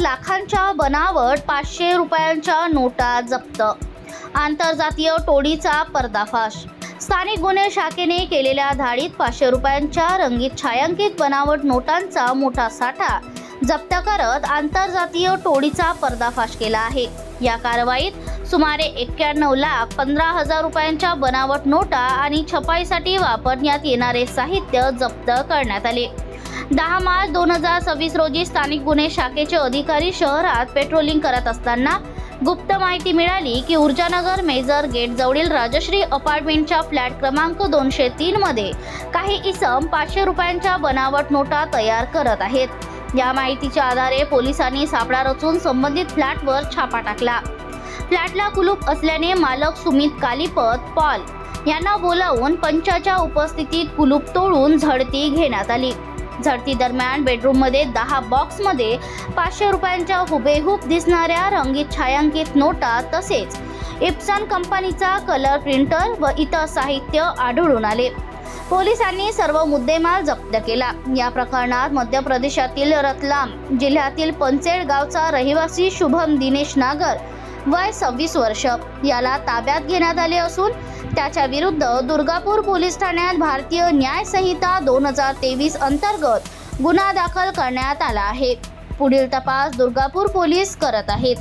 लाखांच्या बनावट 500 रुपयांच्या नोटा जप्त. आंतरजातीय टोळीचा पर्दाफाश. स्थानिक गुन्हे शाखेने केलेल्या धाडीत 500 रुपयांच्या रंगीत छायांकित बनावट नोटांचा मोठा साठा जप्त करत आंतरजातीय टोळीचा पर्दाफाश केला आहे. या कारवाईत सुमारे 91,15,000 रुपयांच्या बनावट नोटा आणि छपाईसाठी वापरण्यात येणारे साहित्य जप्त करण्यात आले. 10 मार्च 2026 रोजी स्थानिक गुन्हे शाखेचे अधिकारी शहरात पेट्रोलिंग करत असताना गुप्त माहिती मिळाली की ऊर्जानगर मेजर गेट जवळील राजश्री अपार्टमेंटच्या फ्लॅट क्रमांक 203 मध्ये काही इसम 500 रुपयांच्या बनावट नोटा तयार करत आहेत. या माहितीच्या आधारे पोलिसांनी सापळा रचून संबंधित फ्लॅटवर छापा टाकला. फ्लॅटला कुलूप असल्याने मालक सुमित कालीपत पॉल यांना बोलावून पंचाच्या उपस्थितीत कुलूप तोडून झडती घेण्यात आली. झडती दरम्यान बेडरूममध्ये 10 बॉक्समध्ये 500 रुपयांच्या हुबेहूब दिसणाऱ्या रंगीत छायांकित नोटा तसेच इप्सन कंपनीचा कलर प्रिंटर व इतर साहित्य आढळून आले. पोलिसांनी सर्व मुद्देमाल जप्त केला. या प्रकरणात मध्य प्रदेशातील रतलाम जिल्ह्यातील पंचेड गावचा रहिवासी शुभम दिनेश नागर वय 26 वर्ष याला ताब्यात घेण्यात आले असून त्याच्या विरुद्ध दुर्गापूर पोलीस ठाण्यात भारतीय न्याय संहिता 2023 अंतर्गत गुन्हा दाखल करण्यात आला आहे. पुढील तपास दुर्गापूर पोलीस करत आहेत.